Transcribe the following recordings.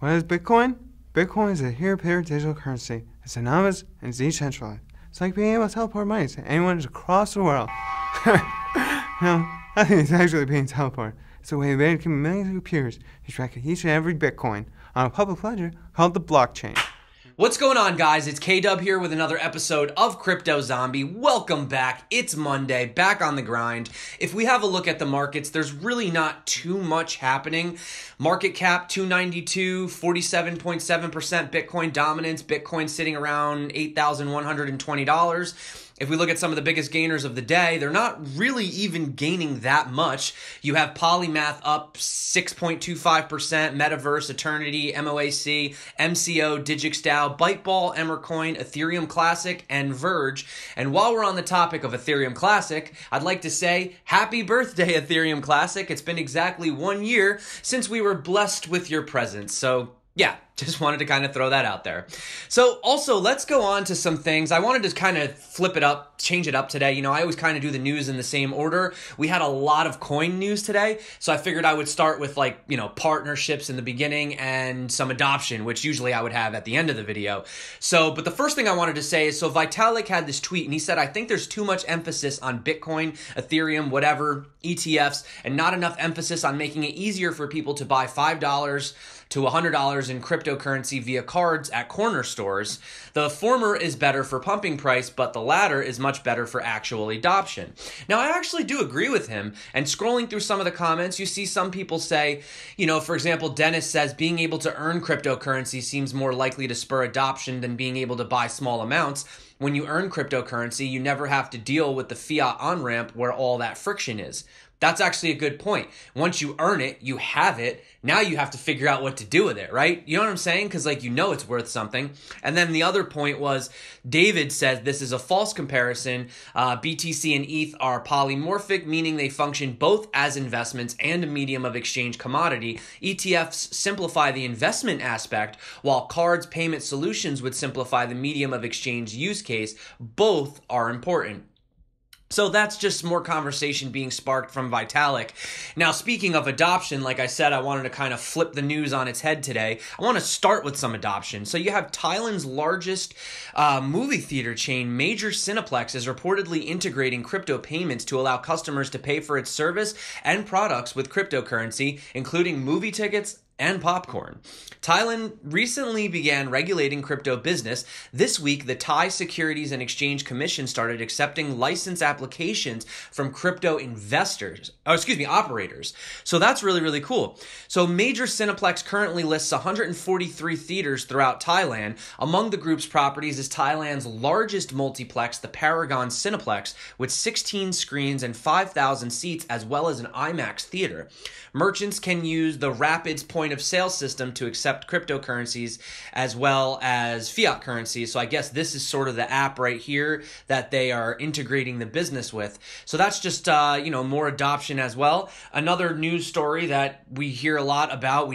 What is Bitcoin? Bitcoin is a peer-to-peer digital currency. It's anonymous and it's decentralized. It's like being able to teleport money to anyone across the world. No, I think it's actually being teleported. It's a way of making millions of peers to track each and every Bitcoin on a public ledger called the blockchain. What's going on, guys? It's K-Dub here with another episode of Crypto Zombie. Welcome back. It's Monday, back on the grind. If we have a look at the markets, there's really not too much happening. Market cap 292, 47.7% Bitcoin dominance. Bitcoin sitting around $8,120. If we look at some of the biggest gainers of the day, they're not really even gaining that much. You have Polymath up 6.25%, Metaverse, Eternity, MOAC, MCO, DigixDAO, Byteball, Emmercoin, Ethereum Classic, and Verge. And while we're on the topic of Ethereum Classic, I'd like to say happy birthday, Ethereum Classic. It's been exactly 1 year since we were blessed with your presence. So yeah, just wanted to kind of throw that out there. So also, let's go on to some things. I wanted to kind of flip it up, change it up today. You know, I always kind of do the news in the same order. We had a lot of coin news today, so I figured I would start with partnerships in the beginning and some adoption, which usually I would have at the end of the video. But the first thing I wanted to say is, so Vitalik had this tweet and he said, I think there's too much emphasis on Bitcoin, Ethereum, whatever, ETFs, and not enough emphasis on making it easier for people to buy $5 to $100 in cryptocurrency via cards at corner stores. The former is better for pumping price, but the latter is much better for actual adoption. Now, I actually do agree with him, and scrolling through some of the comments, you see some people say, for example, Dennis says being able to earn cryptocurrency seems more likely to spur adoption than being able to buy small amounts. When you earn cryptocurrency, you never have to deal with the fiat on-ramp where all that friction is. That's actually a good point. Once you earn it, you have it. Now you have to figure out what to do with it, right? You know what I'm saying? Because it's worth something. And then the other point was, David says this is a false comparison. BTC and ETH are polymorphic, meaning they function both as investments and a medium of exchange commodity. ETFs simplify the investment aspect, while cards payment solutions would simplify the medium of exchange use case. Both are important. So that's just more conversation being sparked from Vitalik. Now, speaking of adoption, like I said, I wanted to kind of flip the news on its head today. I want to start with some adoption. So you have Thailand's largest movie theater chain, Major Cineplex, is reportedly integrating crypto payments to allow customers to pay for its service and products with cryptocurrency, including movie tickets and popcorn. Thailand recently began regulating crypto business. This week, the Thai Securities and Exchange Commission started accepting license applications from crypto operators. So that's really, really cool. So Major Cineplex currently lists 143 theaters throughout Thailand. Among the group's properties is Thailand's largest multiplex, the Paragon Cineplex, with 16 screens and 5,000 seats, as well as an IMAX theater. Merchants can use the Rapids point of sale system to accept cryptocurrencies as well as fiat currencies. So I guess this is sort of the app right here that they are integrating the business with. So that's just, more adoption as well. Another news story that we do hear a lot about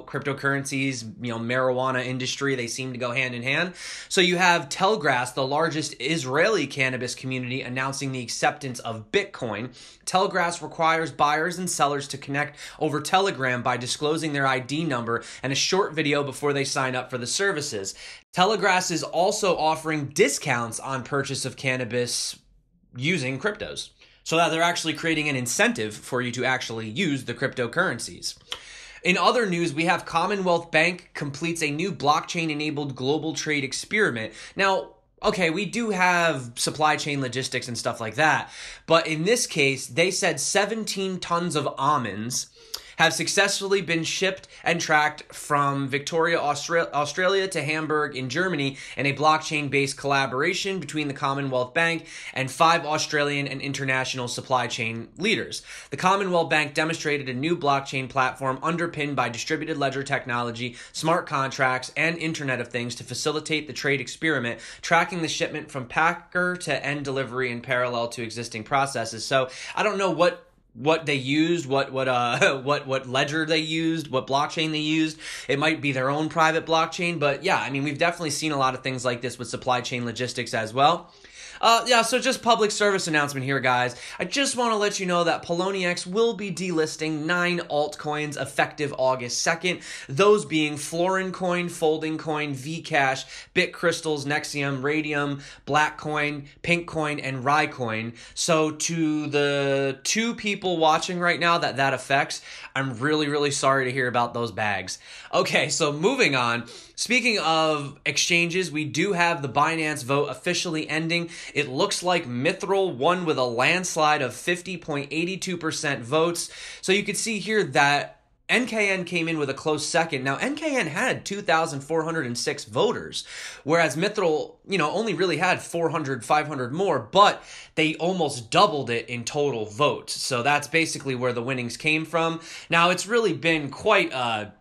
cryptocurrencies, marijuana industry. They seem to go hand in hand. So you have Telgrass, the largest Israeli cannabis community, announcing the acceptance of Bitcoin. Telgrass requires buyers and sellers to connect over Telegram by disclosing their ID number and a short video before they sign up for the services. Telgrass is also offering discounts on purchase of cannabis using cryptos, so that they're actually creating an incentive for you to actually use the cryptocurrencies. In other news, we have Commonwealth Bank completes a new blockchain-enabled global trade experiment. Now, okay, we do have supply chain logistics and stuff like that, but in this case, they said 17 tons of almonds have successfully been shipped and tracked from Victoria, Australia to Hamburg in Germany in a blockchain-based collaboration between the Commonwealth Bank and 5 Australian and international supply chain leaders. The Commonwealth Bank demonstrated a new blockchain platform underpinned by distributed ledger technology, smart contracts, and Internet of Things to facilitate the trade experiment, tracking the shipment from packer to end delivery in parallel to existing processes. So I don't know what they used, what ledger they used, what blockchain they used. It might be their own private blockchain, but yeah, I mean, we've definitely seen a lot of things like this with supply chain logistics as well. Yeah, so just public service announcement here, guys. I just want to let you know that Poloniex will be delisting 9 altcoins effective August 2nd. Those being Florin Coin, Folding Coin, Vcash, BitCrystals, Nexium, Radium, Black Coin, Pink Coin, and Rye Coin. So to the 2 people watching right now that affects, I'm really, really sorry to hear about those bags. Okay, so moving on. Speaking of exchanges, we do have the Binance vote officially ending. It looks like Mithril won with a landslide of 50.82% votes. So you can see here that NKN came in with a close second. Now, NKN had 2,406 voters, whereas Mithril, only really had 400, 500 more, but they almost doubled it in total votes. So that's basically where the winnings came from. Now, it's really been quite a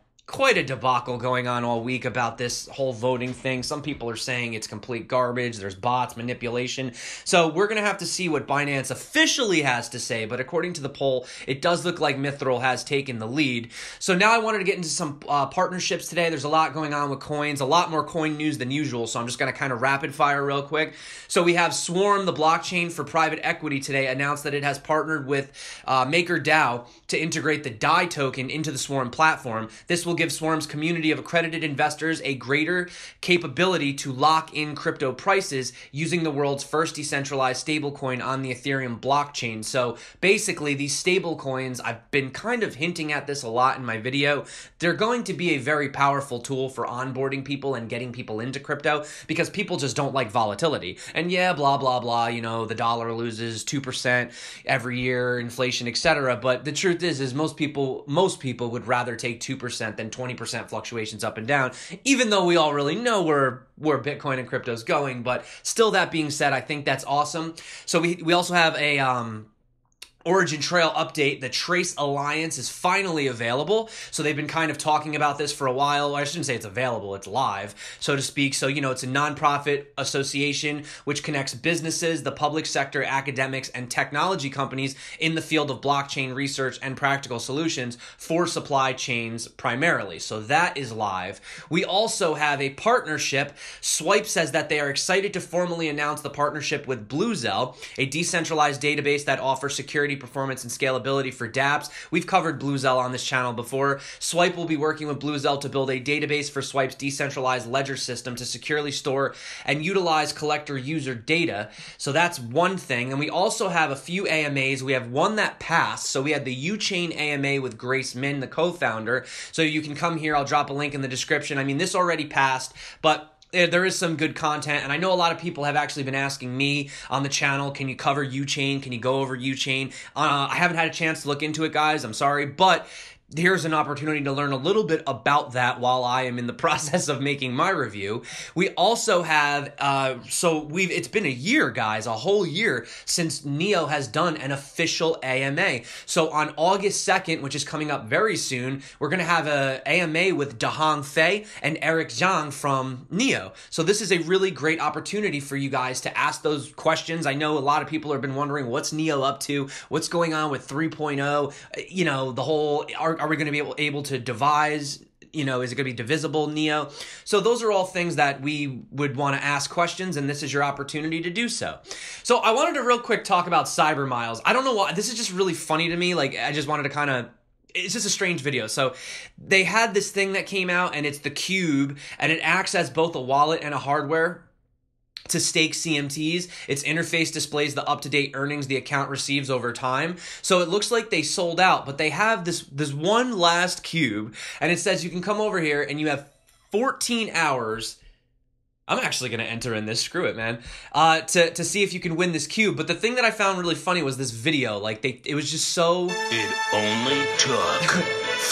debacle going on all week about this whole voting thing. Some people are saying it's complete garbage. There's bots, manipulation. So we're going to have to see what Binance officially has to say. But according to the poll, it does look like Mithril has taken the lead. So now I wanted to get into some partnerships today. There's a lot going on with coins, a lot more coin news than usual. So I'm just going to kind of rapid fire real quick. So we have Swarm, the blockchain for private equity today, announced that it has partnered with MakerDAO to integrate the DAI token into the Swarm platform. This will give Swarm's community of accredited investors a greater capability to lock in crypto prices using the world's first decentralized stablecoin on the Ethereum blockchain. So basically, these stablecoins, I've been kind of hinting at this a lot in my video, they're going to be a very powerful tool for onboarding people and getting people into crypto because people just don't like volatility. And yeah, blah, blah, blah, the dollar loses 2% every year, inflation, etc. But the truth is most people would rather take 2% than 20% fluctuations up and down, even though we all really know where Bitcoin and crypto is going. But still, that being said, I think that's awesome. So we also have a Origin Trail update. The TraceAlliance is finally available. So they've been kind of talking about this for a while. I shouldn't say it's available, it's live, so to speak. So, it's a nonprofit association which connects businesses, the public sector, academics, and technology companies in the field of blockchain research and practical solutions for supply chains primarily. So that is live. We also have a partnership. Swipe says that they are excited to formally announce the partnership with Bluzelle, a decentralized database that offers security, performance, and scalability for dApps. We've covered Bluzelle on this channel before. Swipe will be working with Bluzelle to build a database for Swipe's decentralized ledger system to securely store and utilize collector user data. So that's one thing. And we also have a few AMAs. We have one that passed. So we had the UChain AMA with Grace Min, the co-founder. So you can come here. I'll drop a link in the description. I mean, this already passed, but there is some good content, and I know a lot of people have actually been asking me on the channel, can you cover UChain? Can you go over UChain? I haven't had a chance to look into it, guys. I'm sorry, but here's an opportunity to learn a little bit about that while I am in the process of making my review. We also have, it's been a year, guys, a whole year since Neo has done an official AMA. So on August 2nd, which is coming up very soon, we're going to have a AMA with Dahong Fei and Eric Zhang from Neo. So this is a really great opportunity for you guys to ask those questions. I know a lot of people have been wondering what's Neo up to, what's going on with 3.0, the whole, are we going to be able to devise, is it going to be divisible, Neo? So those are all things that we would want to ask questions, and this is your opportunity to do so. So I wanted to real quick talk about Cybermiles. I don't know why, this is just really funny to me. Like, I just wanted to it's just a strange video. So they had this thing that came out, and it's the Cube, and it acts as both a wallet and a hardware to stake CMTs. Its interface displays the up-to-date earnings the account receives over time. So it looks like they sold out, but they have this one last cube, and it says you can come over here and you have 14 hours. I'm actually going to enter in this, screw it, man, to see if you can win this cube. But the thing that I found really funny was this video. Like, it was just so... It only took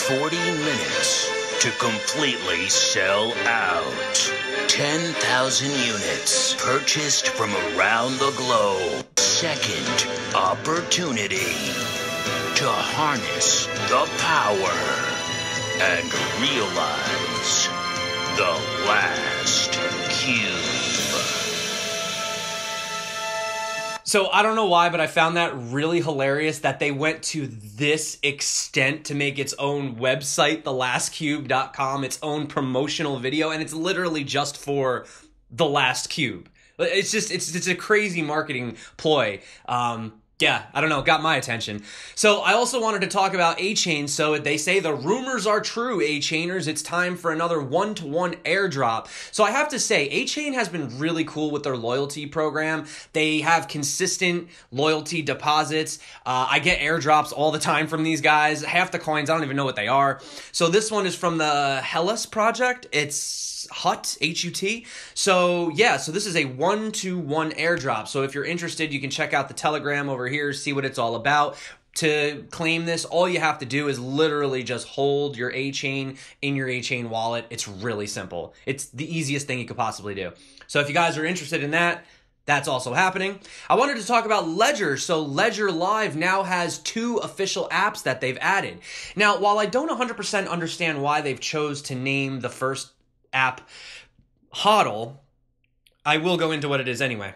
40 minutes to completely sell out. 10,000 units purchased from around the globe. Second opportunity to harness the power and realize the last cube. So I don't know why, but I found that really hilarious that they went to this extent to make its own website, thelastcube.com, its own promotional video, and it's literally just for The Last Cube. It's a crazy marketing ploy. Yeah, I don't know, got my attention. So I also wanted to talk about Achain. So they say the rumors are true, Achainers. It's time for another one-to-one airdrop. So I have to say, Achain has been really cool with their loyalty program. They have consistent loyalty deposits. I get airdrops all the time from these guys. Half the coins, I don't even know what they are. So this one is from the Hellas project. It's HUT, H-U-T. So yeah, so this is a one-to-one airdrop. So if you're interested, you can check out the Telegram over here, see what it's all about. To claim this, all you have to do is literally just hold your Achain in your Achain wallet. It's really simple. It's the easiest thing you could possibly do. So if you guys are interested in that, that's also happening. I wanted to talk about Ledger. So Ledger Live now has 2 official apps that they've added. Now, while I don't 100% understand why they've chose to name the first app HODL, I will go into what it is anyway.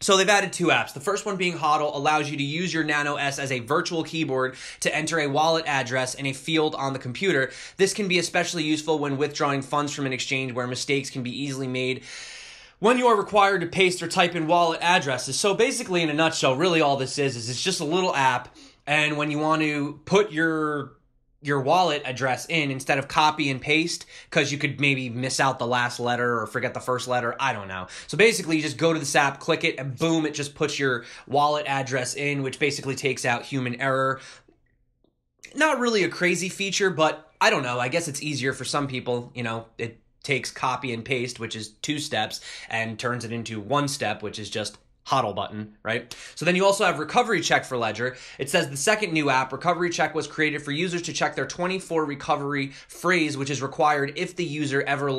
So they've added 2 apps. The first one being HODL allows you to use your Nano S as a virtual keyboard to enter a wallet address in a field on the computer. This can be especially useful when withdrawing funds from an exchange where mistakes can be easily made when you are required to paste or type in wallet addresses. So basically, in a nutshell, really all this is it's just a little app, and when you want to put your wallet address in instead of copy and paste, because you could maybe miss out the last letter or forget the first letter, I don't know. So basically you just go to this app, click it, and boom, it just puts your wallet address in, which basically takes out human error. Not really a crazy feature, but I don't know, I guess it's easier for some people. You know, it takes copy and paste, which is 2 steps, and turns it into 1 step, which is just HODL button, right? So then you also have Recovery Check for Ledger. It says the second new app, Recovery Check, was created for users to check their 24 recovery phrase, which is required if the user ever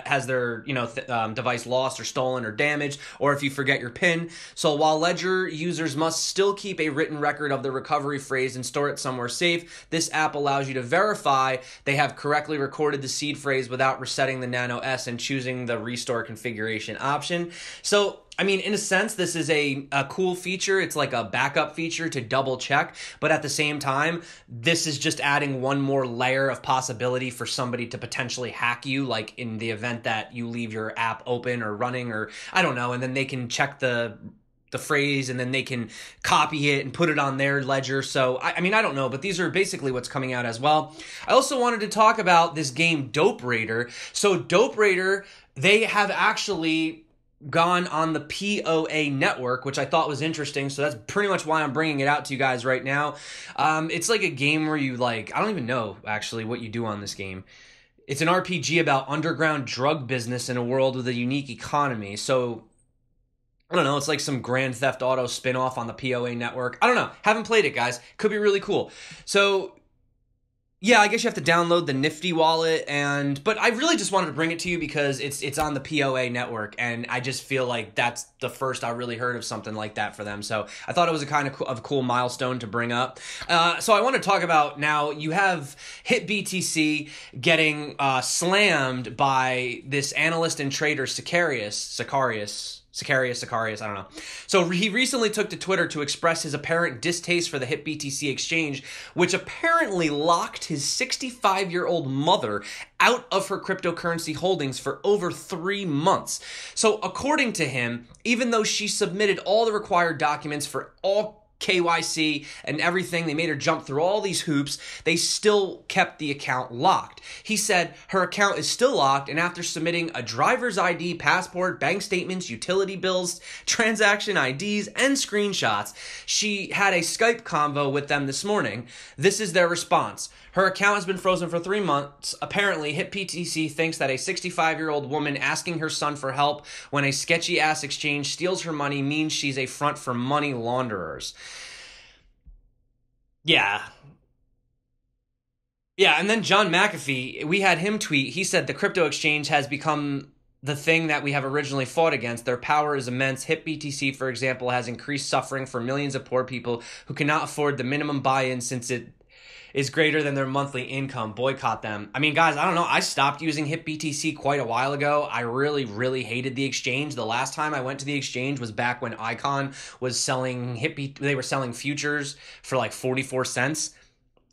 has their device lost or stolen or damaged, or if you forget your PIN. So while Ledger users must still keep a written record of the recovery phrase and store it somewhere safe, this app allows you to verify they have correctly recorded the seed phrase without resetting the Nano S and choosing the restore configuration option. So I mean, in a sense, this is a cool feature. It's like a backup feature to double check. But at the same time, this is just adding one more layer of possibility for somebody to potentially hack you, like in the event that you leave your app open or running, or I don't know, and then they can check the phrase, and then they can copy it and put it on their ledger. So, I mean, I don't know, but these are basically what's coming out as well. I also wanted to talk about this game Doperaider. So Doperaider, they have actually gone on the POA Network, which I thought was interesting. So that's pretty much why I'm bringing it out to you guys right now. It's like a game where you I don't even know actually what you do on this game. It's an RPG about underground drug business in a world with a unique economy. So I don't know, it's like some Grand Theft Auto spin-off on the POA Network. I don't know, haven't played it, guys. Could be really cool. So yeah, I guess you have to download the Nifty wallet, but I really just wanted to bring it to you because it's on the POA Network, and I just feel like that's the first I really heard of something like that for them. So I thought it was a kind of cool milestone to bring up. So I want to talk about now, you have HitBTC getting slammed by this analyst and trader Sicarius, I don't know. So he recently took to Twitter to express his apparent distaste for the HitBTC exchange, which apparently locked his 65-year-old mother out of her cryptocurrency holdings for over 3 months. So according to him, even though she submitted all the required documents for all KYC and everything, they made her jump through all these hoops, they still kept the account locked. He said her account is still locked, and after submitting a driver's ID, passport, bank statements, utility bills, transaction IDs, and screenshots, she had a Skype convo with them this morning. This is their response. Her account has been frozen for 3 months. Apparently, HitBTC thinks that a 65-year-old woman asking her son for help when a sketchy-ass exchange steals her money means she's a front for money launderers. Yeah. Yeah, and then John McAfee, we had him tweet. He said the crypto exchange has become the thing that we have originally fought against. Their power is immense. HitBTC, for example, has increased suffering for millions of poor people who cannot afford the minimum buy-in since it is greater than their monthly income. Boycott them. I mean, guys, I don't know. I stopped using HitBTC quite a while ago. I really, really hated the exchange. The last time I went to the exchange was back when Icon was selling they were selling futures for like 44 cents.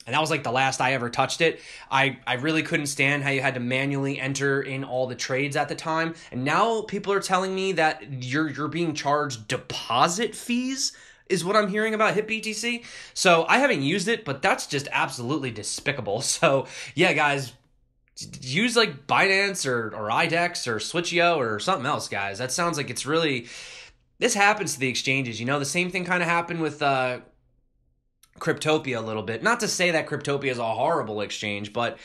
And that was like the last I ever touched it. I really couldn't stand how you had to manually enter in all the trades at the time. And now people are telling me that you're being charged deposit fees is what I'm hearing about HitBTC. So I haven't used it, but that's just absolutely despicable. So yeah, guys, use like Binance or IDEX or Switch.io or something else, guys. That sounds like it's really, this happens to the exchanges. You know, the same thing kind of happened with Cryptopia a little bit. Not to say that Cryptopia is a horrible exchange, but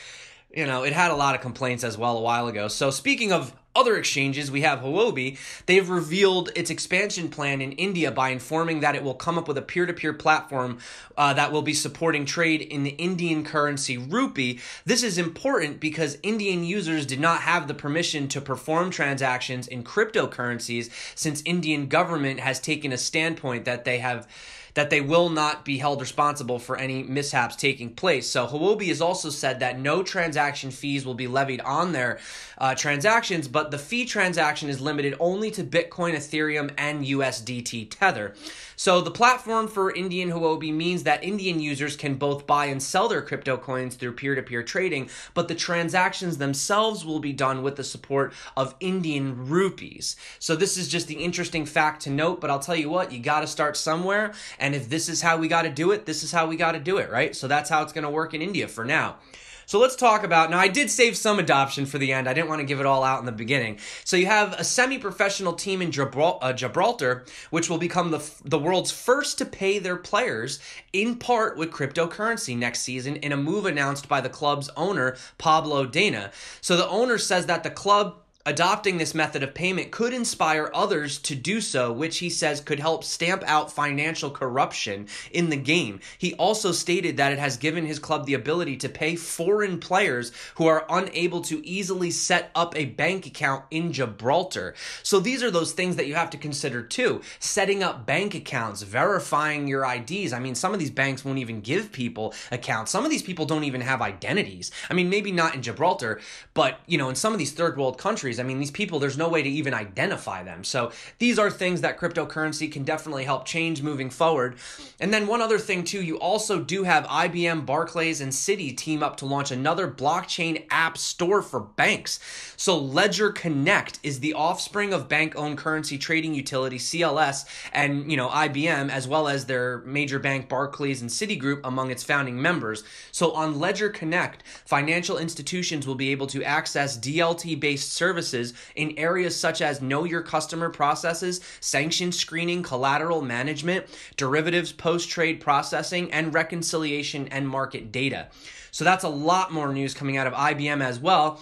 you know, it had a lot of complaints as well a while ago. So speaking of other exchanges, we have Huobi. They've revealed its expansion plan in India by informing that it will come up with a peer-to-peer platform that will be supporting trade in the Indian currency rupee. This is important because Indian users did not have the permission to perform transactions in cryptocurrencies, since Indian government has taken a standpoint that they will not be held responsible for any mishaps taking place. So Huobi has also said that no transaction fees will be levied on their transactions, but the fee transaction is limited only to Bitcoin, Ethereum, and USDT Tether. So the platform for Indian Huobi means that Indian users can both buy and sell their crypto coins through peer-to-peer trading, but the transactions themselves will be done with the support of Indian rupees. So this is just the interesting fact to note, but I'll tell you what, you got to start somewhere. And if this is how we got to do it, this is how we got to do it, right? So that's how it's going to work in India for now. So let's talk about, now I did save some adoption for the end. I didn't want to give it all out in the beginning. So you have a semi-professional team in Gibraltar, which will become the world's first to pay their players in part with cryptocurrency next season, in a move announced by the club's owner, Pablo Dana. So the owner says that the club adopting this method of payment could inspire others to do so, which he says could help stamp out financial corruption in the game. He also stated that it has given his club the ability to pay foreign players who are unable to easily set up a bank account in Gibraltar. So these are those things that you have to consider too. Setting up bank accounts, verifying your IDs. I mean, some of these banks won't even give people accounts. Some of these people don't even have identities. I mean, maybe not in Gibraltar, but you know, in some of these third world countries, I mean, these people, there's no way to even identify them. So these are things that cryptocurrency can definitely help change moving forward. And then one other thing too, you also do have IBM, Barclays, and Citi team up to launch another blockchain app store for banks. So Ledger Connect is the offspring of bank-owned currency trading utility CLS and, you know, IBM, as well as their major bank Barclays and Citigroup among its founding members. So on Ledger Connect, financial institutions will be able to access DLT-based services in areas such as know your customer processes, sanction screening, collateral management, derivatives, post-trade processing, and reconciliation and market data. So that's a lot more news coming out of IBM as well.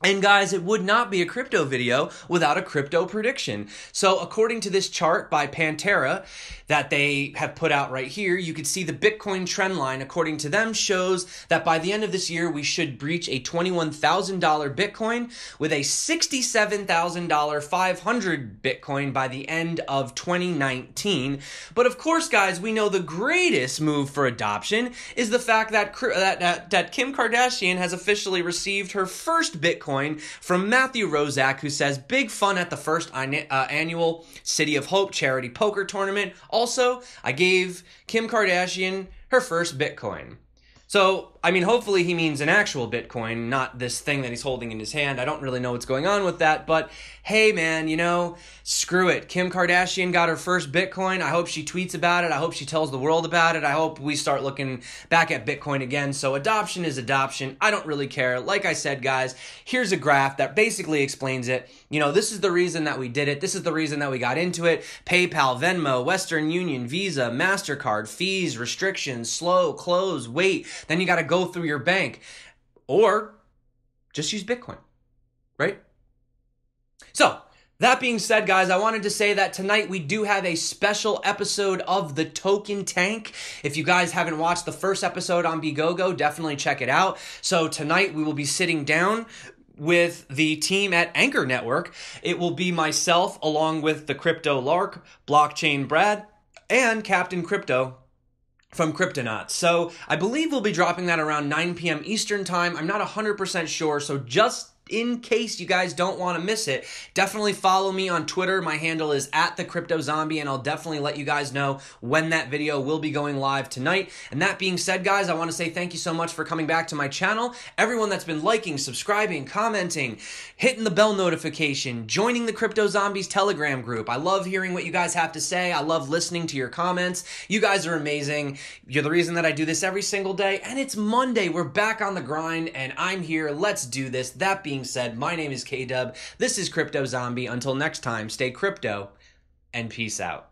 And guys, it would not be a crypto video without a crypto prediction. So according to this chart by Pantera that they have put out right here, you can see the Bitcoin trend line, according to them, shows that by the end of this year, we should breach a $21,000 Bitcoin with a $67,000 500 Bitcoin by the end of 2019. But of course, guys, we know the greatest move for adoption is the fact that Kim Kardashian has officially received her first Bitcoin from Matthew Rozak, who says, big fun at the first annual City of Hope charity poker tournament. Also, I gave Kim Kardashian her first Bitcoin. So, I mean, hopefully he means an actual Bitcoin, not this thing that he's holding in his hand. I don't really know what's going on with that, but hey, man, you know, screw it. Kim Kardashian got her first Bitcoin. I hope she tweets about it. I hope she tells the world about it. I hope we start looking back at Bitcoin again. So adoption is adoption. I don't really care. Like I said, guys, here's a graph that basically explains it. You know, this is the reason that we did it. This is the reason that we got into it. PayPal, Venmo, Western Union, Visa, MasterCard, fees, restrictions, slow, close, wait. Then you got to go through your bank, or just use Bitcoin, right? So that being said, guys, I wanted to say that tonight we do have a special episode of the Token Tank. If you guys haven't watched the first episode on Bigogo, definitely check it out. So tonight we will be sitting down with the team at Ankr Network. It will be myself along with the Crypto Lark, Blockchain Brad, and Captain Crypto from Cryptonauts. So I believe we'll be dropping that around 9 p.m. Eastern time. I'm not 100% sure, so just in case you guys don't want to miss it, definitely follow me on Twitter. My handle is @thecryptozombie, and I'll definitely let you guys know when that video will be going live tonight. And that being said, guys, I want to say thank you so much for coming back to my channel. Everyone that's been liking, subscribing, commenting, hitting the bell notification, joining the Crypto Zombies Telegram group. I love hearing what you guys have to say. I love listening to your comments. You guys are amazing. You're the reason that I do this every single day. And it's Monday. We're back on the grind, and I'm here. Let's do this. That being said, my name is K-Dub. This is Crypto Zombie. Until next time, stay crypto and peace out.